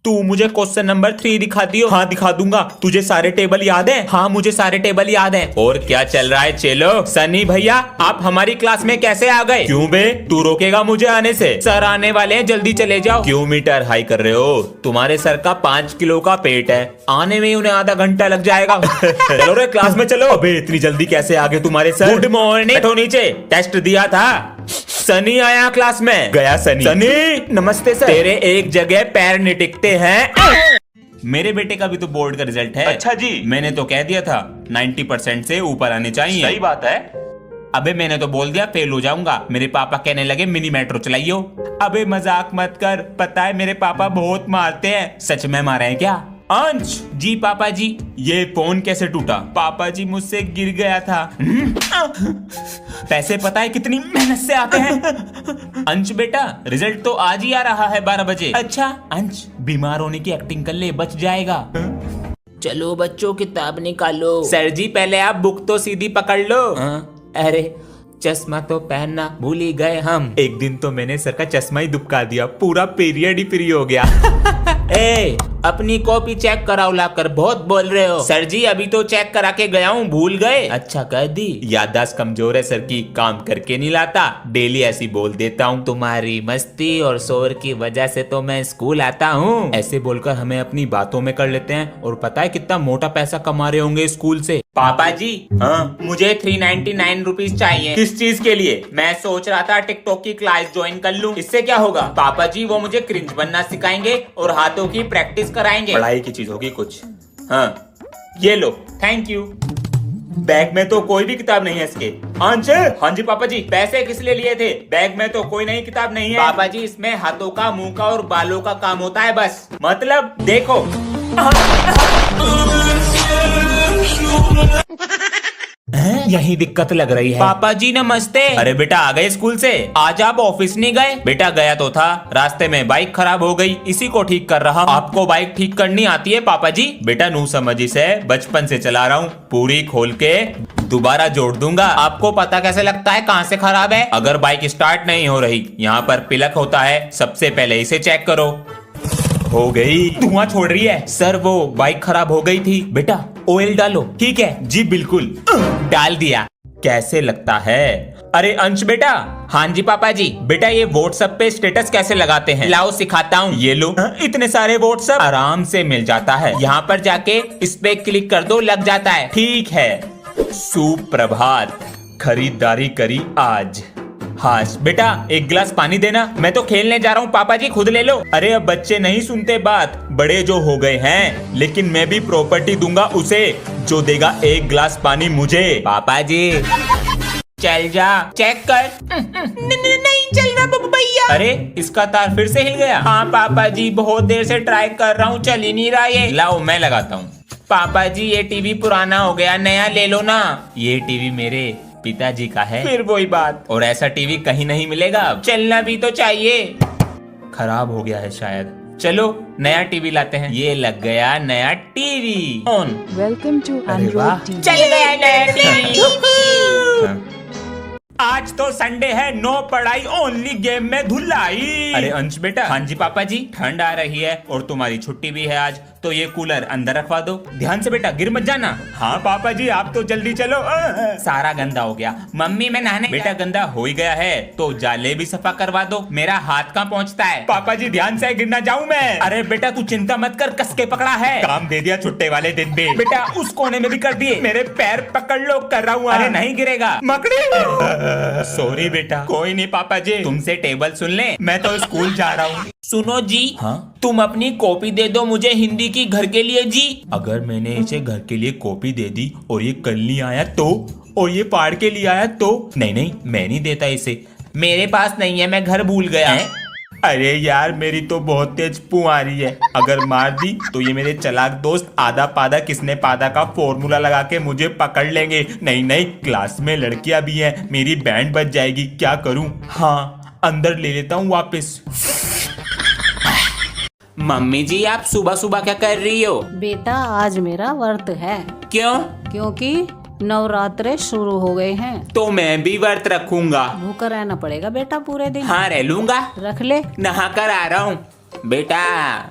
तू मुझे question number 3 दिखा दियो। हाँ दिखा दूंगा। तुझे सारे टेबल याद है? हाँ मुझे सारे टेबल याद है। और क्या चल रहा है चलो? सनी भैया आप हमारी क्लास में कैसे आ गए? क्यों बे, तू रोकेगा मुझे आने से? सर आने वाले हैं, जल्दी चले जाओ। क्यों मीटर हाई कर रहे हो? तुम्हारे सर का 5 किलो का पेट है, आने में उन्हें आधा घंटा लग जाएगा। चलो रे क्लास में चलो। अबे इतनी जल्दी कैसे आ गए तुम्हारे सर? Good morning. बैठो नीचे, टेस्ट दिया था। सनी आया क्लास में। गया सनी। सनी नमस्ते सर। तेरे एक जगह पैर नहीं टिकते हैं। मेरे बेटे का भी तो बोर्ड का रिजल्ट है। अच्छा जी। मैंने तो कह दिया था 90% से ऊपर आने चाहिए। सही बात है। अबे मैंने तो बोल दिया फेल हो जाऊंगा। मेरे पापा कहने लगे मिनी मेट्रो चलाइयो। अबे मजाक मत कर, पता है मेरे पापा बहुत मारते हैं। सच में मारे हैं क्या? अंश जी पापा जी। ये फोन कैसे टूटा? पापा जी मुझसे गिर गया था। पैसे पता है कितनी मेहनत से आते हैं? अंश बेटा रिजल्ट तो आज ही आ रहा है 12 बजे। अच्छा अंश बीमार होने की एक्टिंग कर ले, बच जाएगा। चलो बच्चों किताब निकालो। सर जी पहले आप बुक तो सीधी पकड़ लो। अरे चश्मा तो पहनना भूल ही गए हम। एक दिन तो मैंने सर का चश्मा ही दुबका दिया, पूरा पीरियड ही फ्री हो गया। ए, अपनी कॉपी चेक कराओ लाकर, बहुत बोल रहे हो। सर जी अभी तो चेक करा के गया हूँ, भूल गए? अच्छा कर दी। याददाश्त कमजोर है सर की, काम करके नहीं लाता, डेली ऐसी बोल देता हूँ। तुम्हारी मस्ती और शोर की वजह से तो मैं स्कूल आता हूँ। ऐसे बोलकर हमें अपनी बातों में कर लेते हैं। और पता है कितना मोटा पैसा कमा रहे होंगे स्कूल से। पापा जी हाँ मुझे 399 रुपीज चाहिए। किस चीज के लिए? मैं सोच रहा था टिकटॉक की क्लास ज्वाइन कर लूं। इससे क्या होगा? पापा जी वो मुझे क्रिंज बनना सिखाएंगे और हाथों की प्रैक्टिस कराएंगे। पढ़ाई की चीज होगी कुछ। हाँ ये लो, थैंक यू। बैग में तो कोई भी किताब नहीं है इसके। अंश हाँ जी पापा जी। पैसे किस लिए लिए थे? बैग में तो कोई नई किताब नहीं है। पापा जी इसमें हाथों का, मुंह का और बालों का काम होता है बस। मतलब देखो। यही दिक्कत लग रही है। पापा जी नमस्ते। अरे बेटा आ गए स्कूल से? आज आप ऑफिस नहीं गए? बेटा गया तो था, रास्ते में बाइक खराब हो गई, इसी को ठीक कर रहा। आपको बाइक ठीक करनी आती है पापा जी? बेटा नू समझी से बचपन से चला रहा हूँ, पूरी खोल के दोबारा जोड़ दूंगा। आपको पता कैसे लगता है कहाँ से खराब है? अगर बाइक स्टार्ट नहीं हो रही, यहाँ पर पिलक होता है, सबसे पहले इसे चेक करो। हो गई। धुआं छोड़ रही है। सर वो बाइक खराब हो गई थी। बेटा ऑयल डालो। ठीक है जी बिल्कुल। डाल दिया। कैसे लगता है? अरे अंश बेटा। हाँ जी पापा जी। बेटा ये व्हाट्सएप पे स्टेटस कैसे लगाते हैं? लाओ सिखाता हूँ। ये लो। इतने सारे व्हाट्सएप आराम से मिल जाता है। यहाँ पर जाके इस पे क्लिक कर दो, लग जाता है। ठीक है। सुप्रभात, खरीदारी करी आज। हाँ बेटा एक गिलास पानी देना। मैं तो खेलने जा रहा हूँ पापा जी, खुद ले लो। अरे अब बच्चे नहीं सुनते बात, बड़े जो हो गए हैं। लेकिन मैं भी प्रॉपर्टी दूंगा उसे जो देगा एक गिलास पानी मुझे। पापा जी चल जा, चेक कर। नहीं चल रहा भैया। अरे इसका तार फिर से हिल गया। हाँ पापा जी बहुत देर से ट्राई कर रहा हूँ, चल ही नहीं रहा ये। लाओ मैं लगाता हूँ। पापा जी ये टीवी पुराना हो गया, नया ले लो ना। ये टीवी मेरे पिताजी का है। फिर वही बात। और ऐसा टीवी कहीं नहीं मिलेगा। चलना भी तो चाहिए। खराब हो गया है शायद। चलो नया टीवी लाते हैं। ये लग गया नया TV on. Welcome to Android TV. चल गया नया टीवी। आज तो संडे है, नो पढ़ाई ओनली गेम में धुलाई। अरे अंश बेटा। हाँ जी पापा जी। ठंड आ रही है और तुम्हारी छुट्टी भी है आज, तो ये कूलर अंदर रखवा दो। ध्यान से बेटा, गिर मत जाना। हाँ पापा जी आप तो जल्दी चलो। सारा गंदा हो गया। मम्मी मैं नहाने। बेटा गंदा हो ही गया है तो जाले भी सफा करवा दो। मेरा हाथ कहाँ पहुँचता है? पापा जी ध्यान से, गिर ना जाऊँ मैं। अरे बेटा तू चिंता मत कर, कस के पकड़ा है। काम दे दिया छुट्टे वाले दिन भी। बेटा उस कोने में भी कर दिए। मेरे पैर पकड़ लो, कर रहा हूँ। अरे नहीं गिरेगा, मकड़ी। सॉरी बेटा। कोई नहीं पापा जी, तुमसे टेबल सुन ले, मैं तो स्कूल जा रहा हूँ। सुनो जी। हाँ तुम अपनी कॉपी दे दो मुझे हिंदी की घर के लिए जी। अगर मैंने इसे घर के लिए कॉपी दे दी और ये कल नहीं आया तो, और ये पाड़ के लिए आया तो? नहीं नहीं मैं नहीं देता इसे, मेरे पास नहीं है, मैं घर भूल गया है। अरे यार मेरी तो बहुत तेज पू आ रही है, अगर मार दी तो ये मेरे चालाक दोस्त आधा पादा किसने पादा का फॉर्मूला लगा के मुझे पकड़ लेंगे। नहीं नहीं क्लास में लड़कियां भी हैं, मेरी बैंड बज जाएगी, क्या करूं? हाँ अंदर ले लेता हूँ वापस। मम्मी जी आप सुबह सुबह क्या कर रही हो? बेटा आज मेरा व्रत है। क्यों? क्योंकि नवरात्रे शुरू हो गए हैं। तो मैं भी व्रत रखूंगा। भूखा रहना पड़ेगा बेटा पूरे दिन। हाँ रह लूंगा। रख ले। नहा कर आ रहा हूँ। बेटा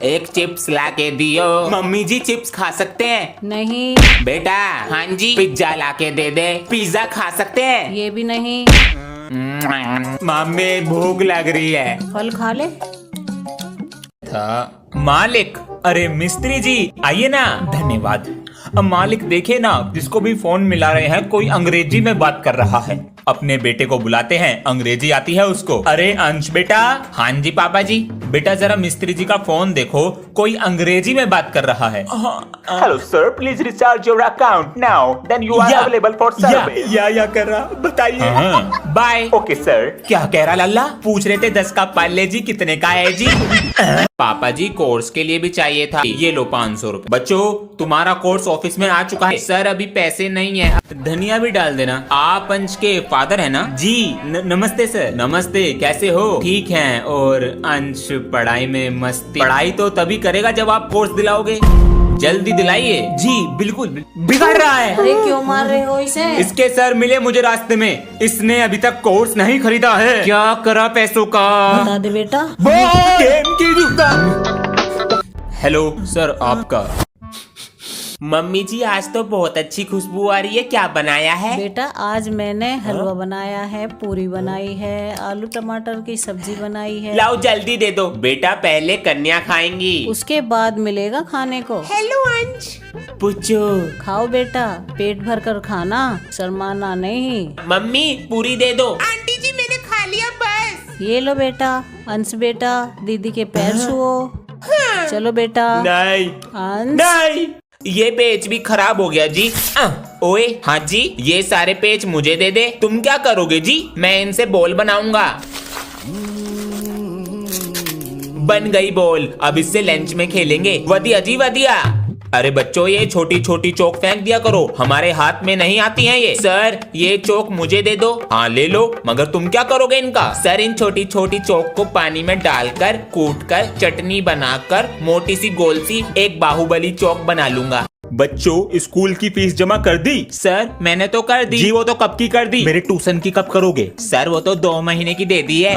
एक चिप्स ला के दियो। मम्मी जी चिप्स खा सकते हैं? नहीं, बेटा हाँ जी पिज्जा ला के दे दे। पिज्जा खा सकते हैं? ये भी नहीं। मम्मी भूख लग रही है। फल खा ले। था मालिक, अरे मिस्त्री जी आइए ना। धन्यवाद। अब मालिक देखे ना, जिसको भी फोन मिला रहे हैं कोई अंग्रेजी में बात कर रहा है। अपने बेटे को बुलाते हैं, अंग्रेजी आती है उसको। अरे अंश बेटा। हाँ जी पापा जी। बेटा जरा मिस्त्री जी का फोन देखो, कोई अंग्रेजी में बात कर रहा है। Hello sir, please recharge your account now. Then you are available for service. या कर रहा, बताइए। बाय। Okay sir. क्या कह रहा लल्ला? पूछ रहे थे 10 का पाले जी कितने का है जी? पापा जी कोर्स के लिए भी चाहिए था। ये लो 500 रुपए। बच्चों तुम्हारा कोर्स ऑफिस में आ चुका है। सर अभी पैसे नहीं है। धनिया भी डाल देना। आप अंश के फादर है ना? जी नमस्ते सर। नमस्ते, कैसे हो? ठीक हैं। और अंश पढ़ाई में मस्ती? पढ़ाई तो तभी करेगा जब आप कोर्स दिलाओगे। जल्दी दिलाइए। जी बिल्कुल। बिगड़ रहा है। अरे क्यों मार रहे हो इसे? इसके सर मिले मुझे रास्ते में, इसने अभी तक कोर्स नहीं खरीदा है। क्या करा पैसों का? बता दे बेटा। गेम की दुकान। हेलो सर आपका। मम्मी जी आज तो बहुत अच्छी खुशबू आ रही है, क्या बनाया है? बेटा आज मैंने हलवा बनाया है, पूरी बनाई है, आलू टमाटर की सब्जी बनाई है। लाओ जल्दी दे दो। बेटा पहले कन्या खाएंगी, उसके बाद मिलेगा खाने को। हेलो अंश। पूछो। खाओ बेटा, पेट भर कर खाना, शर्माना नहीं। मम्मी पूरी दे दो। आंटी जी मैंने खा लिया बस। ये लो बेटा, अंश बेटा दीदी के पैर छुओ। चलो बेटा। नहीं अंश। नहीं, ये पेज भी खराब हो गया जी। ओए हाँ जी, ये सारे पेज मुझे दे दे। तुम क्या करोगे जी? मैं इनसे बॉल बनाऊंगा। बन गई बॉल, अब इससे लंच में खेलेंगे। वधिया जी वधिया। अरे बच्चों ये छोटी छोटी चौक फेंक दिया करो, हमारे हाथ में नहीं आती हैं ये। सर ये चौक मुझे दे दो। हाँ ले लो, मगर तुम क्या करोगे इनका? सर इन छोटी छोटी चौक को पानी में डालकर कूट कर चटनी बनाकर मोटी सी गोल सी एक बाहुबली चौक बना लूंगा। बच्चों स्कूल की फीस जमा कर दी? सर मैंने तो कर दी। जी वो तो कब की कर दी? मेरे ट्यूशन की कब करोगे? सर वो तो 2 महीने की दे दी है।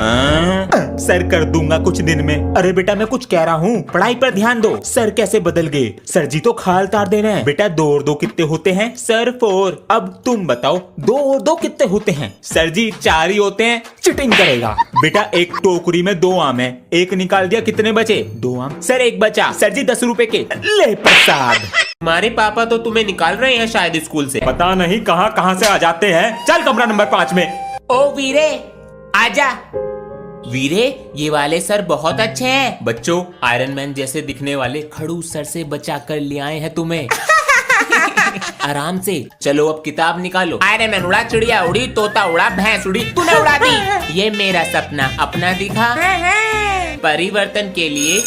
सर कर दूंगा कुछ दिन में। अरे बेटा मैं कुछ कह रहा हूँ, पढ़ाई पर ध्यान दो। सर कैसे बदल गए? सर जी तो खाल तार दे रहे हैं। बेटा 2 और 2 कितने होते हैं? सर 4। अब तुम बताओ 2 और 2 कितने होते हैं? सर जी 4 ही होते हैं। चिटिंग करेगा। बेटा एक टोकरी में 2 आम है, एक निकाल दिया, कितने बचे? 2 आम। सर एक बचा। सर जी 10 रुपए के। ले प्रसाद। हमारे पापा तो तुम्हें निकाल रहे हैं शायद स्कूल से। पता नहीं कहाँ कहाँ से आ जाते हैं। चल कमरा नंबर 5 में। ओ वीरे आजा। वीरे ये वाले सर बहुत अच्छे हैं। बच्चों आयरन मैन जैसे दिखने वाले खड़ूस सर से बचा कर ले आए हैं तुम्हें। आराम से चलो अब किताब निकालो। आयरन मैन उड़ा, चिड़िया उड़ी, तोता उड़ा, भैंस उड़ी, तूने उड़ा दी। ये मेरा सपना अपना दिखा। परिवर्तन के लिए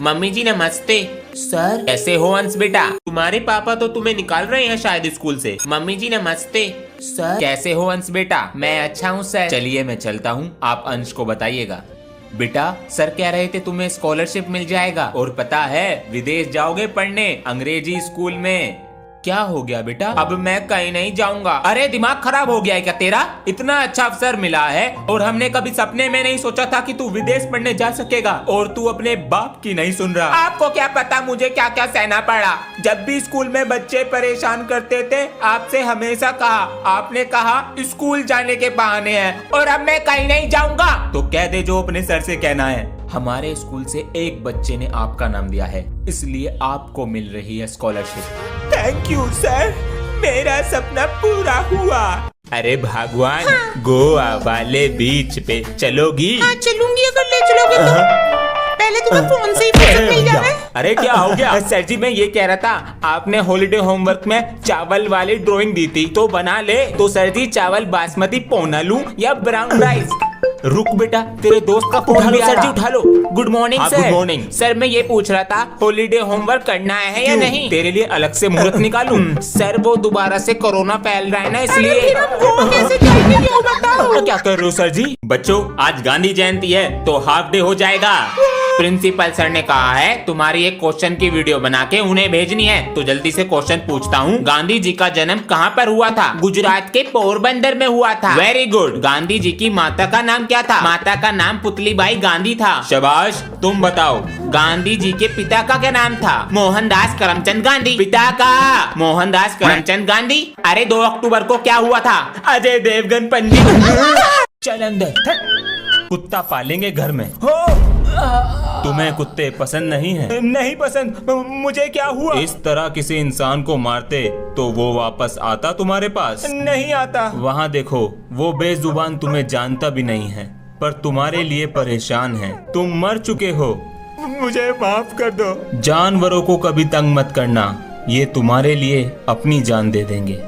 मम्मी जी नमस्ते। सर कैसे हो अंश बेटा? तुम्हारे पापा तो तुम्हें निकाल रहे हैं शायद स्कूल से। मम्मी जी नमस्ते। सर कैसे हो अंश बेटा? मैं अच्छा हूँ सर। चलिए मैं चलता हूँ, आप अंश को बताइएगा। बेटा सर कह रहे थे तुम्हें स्कॉलरशिप मिल जाएगा, और पता है विदेश जाओगे पढ़ने अंग्रेजी स्कूल में। क्या हो गया बेटा? अब मैं कहीं नहीं जाऊंगा। अरे दिमाग खराब हो गया है क्या तेरा? इतना अच्छा अवसर मिला है और हमने कभी सपने में नहीं सोचा था कि तू विदेश पढ़ने जा सकेगा, और तू अपने बाप की नहीं सुन रहा। आपको क्या पता मुझे क्या क्या सहना पड़ा। जब भी स्कूल में बच्चे परेशान करते थे आपसे हमेशा कहा, आपने कहा स्कूल जाने के बहाने हैं, और अब मैं कहीं नहीं जाऊंगा। तो कह दे जो अपने सर से कहना है। हमारे स्कूल से एक बच्चे ने आपका नाम दिया है, इसलिए आपको मिल रही है स्कॉलरशिप। थैंक यू सर, मेरा सपना पूरा हुआ। अरे भगवान गोवा वाले बीच पे चलोगी? हाँ चलूंगी, अगर ले चलोगे तो। पहले तुम्हें फोन से ही पैसे मिल जाए। अरे क्या हो गया? सर जी मैं ये कह रहा था, आपने हॉलिडे होमवर्क में चावल वाली ड्राइंग दी थी तो बना ले। तो सर जी चावल बासमती पौना लूं या ब्राउन राइस? रुक बेटा, तेरे दोस्त का फोन भी आ रहा। सर जी उठा लो। Good morning sir. Good morning sir. मैं ये पूछ रहा था हॉलिडे होमवर्क करना है या नहीं? तेरे लिए अलग से मुहूर्त निकालूं? सर वो दोबारा से कोरोना फैल रहा है ना, इसलिए। फिर हम गोवा कैसे जाएंगे ये बताओ। क्या कर रहे हो सर जी? बच्चों आज गांधी जयंती है तो हाफ डे हो जाएगा। प्रिंसिपल सर ने कहा है तुम्हारी एक क्वेश्चन की वीडियो बना के उन्हें भेजनी है, तो जल्दी से क्वेश्चन पूछता हूँ। गांधी जी का जन्म कहाँ पर हुआ था? गुजरात के पोरबंदर में हुआ था। Very good. गांधी जी की माता का नाम क्या था? माता का नाम पुतलीबाई गांधी था। शाबाश। तुम बताओ गांधी जी के पिता का क्या नाम था? मोहनदास करमचंद गांधी। पिता का मोहनदास करमचंद गांधी। अरे 2 अक्टूबर को क्या हुआ था? अजय देवगन पंडित। चल अंदर। कुत्ता पालेंगे घर में। तुम्हें कुत्ते पसंद नहीं है? नहीं पसंद। मुझे क्या हुआ? इस तरह किसी इंसान को मारते तो वो वापस आता तुम्हारे पास? नहीं आता। वहाँ देखो वो बेजुबान तुम्हें जानता भी नहीं है पर तुम्हारे लिए परेशान है। तुम मर चुके हो। मुझे माफ कर दो। जानवरों को कभी तंग मत करना, ये तुम्हारे लिए अपनी जान दे देंगे।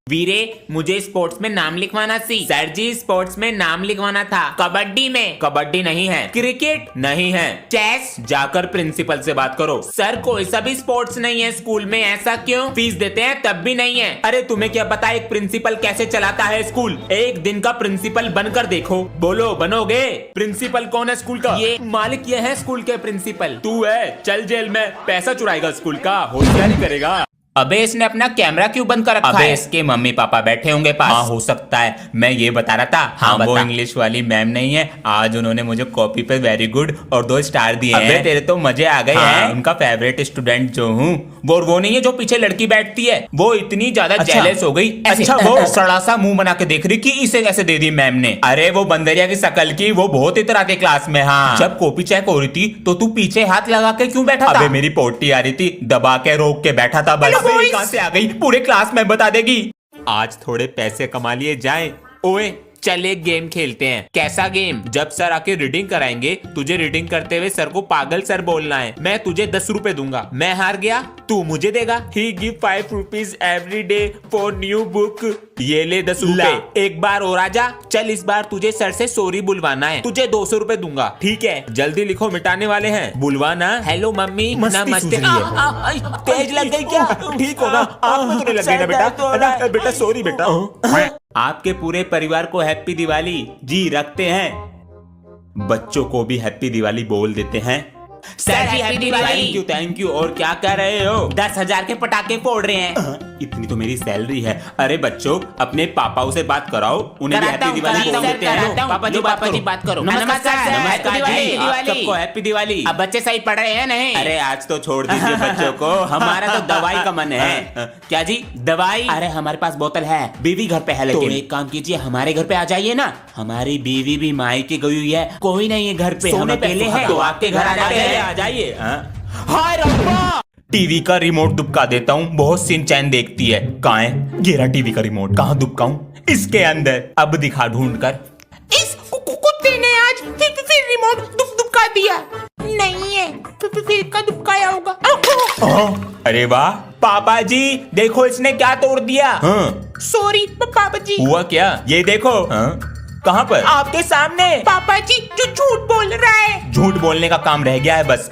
वीरे मुझे स्पोर्ट्स में नाम लिखवाना सी। सर जी स्पोर्ट्स में नाम लिखवाना था। कबड्डी में? कबड्डी नहीं है। क्रिकेट? नहीं है। चेस? जाकर प्रिंसिपल से बात करो। सर कोई सा भी स्पोर्ट्स नहीं है स्कूल में। ऐसा क्यों? फीस देते हैं तब भी नहीं है। अरे तुम्हें क्या पता एक प्रिंसिपल कैसे चलाता है स्कूल? एक दिन का प्रिंसिपल बनकर देखो। बोलो बनोगे? प्रिंसिपल कौन है स्कूल का? ये मालिक ये है स्कूल के प्रिंसिपल। तू है? चल जेल में। पैसा चुराएगा स्कूल का, होशियारी करेगा। अबे इसने अपना कैमरा क्यों बंद कर रखा है? अबे इसके मम्मी पापा बैठे होंगे पास। हाँ हो सकता है। मैं ये बता रहा था। हाँ वो इंग्लिश वाली मैम नहीं है, आज उन्होंने मुझे कॉपी पे वेरी गुड और 2 स्टार दिए हैं। अबे तेरे तो मजे आ गए हैं। उनका फेवरेट स्टूडेंट जो हूँ वो नहीं है जो पीछे लड़की बैठती है, वो इतनी ज्यादा जेलस हो गई। अच्छा वो सड़ा सा मुंह बना के देख रही कि इसे कैसे दे दी मैम ने। अरे वो बंदरिया की शकल की, वो बहुत इतराते क्लास में। हाँ जब कॉपी चेक हो रही थी तो तू पीछे हाथ लगा के क्यों बैठा था? अबे मेरी पोटी आ रही थी, दबा के रोक के बैठा था बस। कहां से आ गई? पूरे क्लास में बता देगी। आज थोड़े पैसे कमा लिए जाएं। ओए चल एक गेम खेलते हैं। कैसा गेम? जब सर आके रीडिंग कराएंगे तुझे रीडिंग करते हुए सर को पागल सर बोलना है। मैं तुझे 10 रुपए दूंगा, मैं हार गया तू मुझे देगा। He give 5 rupees every day for new book. ये ले 10 रुपए। एक बार और आजा। चल इस बार तुझे सर से सॉरी बुलवाना है, तुझे 200 रुपए दूंगा। ठीक है जल्दी लिखो, मिटाने वाले हैं। बुलवाना। हेलो मम्मी नमस्ते। तेज लग गई क्या? ठीक हो ना? आँख में तो नहीं लग गई ना बेटा? बेटा सॉरी बेटा। आपके पूरे परिवार को हैप्पी दिवाली। जी रखते हैं। बच्चों को भी हैप्पी दिवाली बोल देते हैं। Sir ji happy Diwali. Thank you. और क्या कर रहे हो? 10,000 के पटाखे फोड़ रहे हैं। इतनी तो मेरी सैलरी है। अरे बच्चों अपने पापाओं से बात कराओ, उन्हें भी हैप्पी दिवाली बोल देते हैं। पापा जी बात करो। नमस्कार जी, आप सबको हैप्पी दिवाली। अब बच्चे सही पढ़ रहे हैं नहीं? अरे आज तो छोड़ दीजिए बच्चों को, हमारा तो दवाई का मन है। क्या जी दवाई? अरे हमारे पास बोतल है, बीवी घर पे है। लेकिन एक काम कीजिए हमारे घर पे आ जाइए ना, हमारी बीवी भी मायके गई हुई है, कोई नहीं है घर पे, हम अकेले हैं, तो आपके घर आ जाइए। हाय रब्बा, टीवी का रिमोट दुबका देता हूँ, बहुत सिंचैन देखती है। कहाँ है? गिरा टीवी का रिमोट। कहाँ दुबकाऊं? इसके अंदर। अब दिखा ढूंढ कर। इस कुत्ते ने आज फिर रिमोट दुबका दिया। नहीं है, फिर का दुबकाया होगा। अरे वाह पापा जी, देखो इसने क्या तोड़ दिया। सॉरी पापा जी। हुआ क्या? ये देखो। कहाँ पर? आपके सामने। पापा जी जो झूठ बोल रहा है। झूठ बोलने का काम रह गया है बस।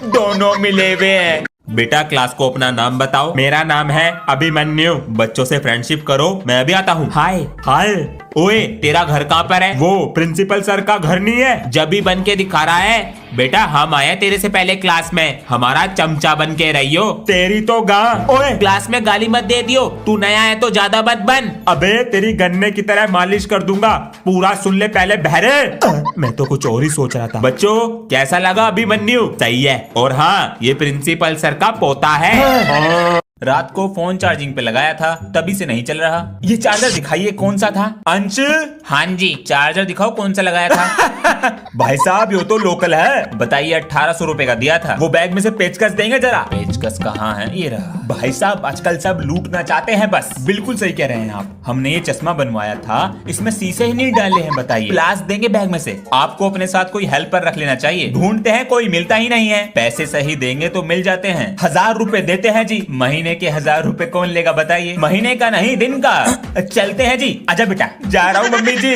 दोनों मिले हुए हैं। बेटा क्लास को अपना नाम बताओ। मेरा नाम है अभिमन्यु। बच्चों से फ्रेंडशिप करो, मैं अभी आता हूँ। हाय हाय। ओए तेरा घर कहाँ पर है? वो प्रिंसिपल सर का घर नहीं है? जब भी बन के दिखा रहा है। बेटा हम आए तेरे से पहले क्लास में, हमारा चमचा बन के रहियो। तेरी तो गां। ओए क्लास में गाली मत दे दियो, तू नया है तो ज्यादा मत बन। अबे तेरी गन्ने की तरह मालिश कर दूंगा, पूरा सुन ले पहले बहरे। मैं तो कुछ और ही सोच रहा था। बच्चों कैसा लगा अभिमन्यु? सही है। और हाँ ये प्रिंसिपल सर का पोता है। रात को फोन चार्जिंग पे लगाया था, तभी से नहीं चल रहा। ये चार्जर दिखाइए कौन सा था? अंश। हाँ जी चार्जर दिखाओ कौन सा लगाया था। भाई साहब ये तो लोकल है। बताइए 1800 रुपए का दिया था। वो बैग में से पेचकस देंगे जरा। पेचकस कहाँ है? ये रहा। भाई साहब आजकल सब लूटना चाहते हैं बस। बिल्कुल सही कह रहे हैं आप। हमने ये चश्मा बनवाया था, इसमें शीशे ही नहीं डाले हैं। बताइए प्लास देंगे बैग में से। आपको अपने साथ कोई हेल्पर रख लेना चाहिए। ढूंढते हैं कोई मिलता ही नहीं है। पैसे सही देंगे तो मिल जाते हैं। 1000 रुपए देते हैं जी। महीने के 1000 रुपए कौन लेगा बताइए? महीने का नहीं दिन का। चलते हैं जी। आजा बेटा। जा रहा हूँ मम्मी जी।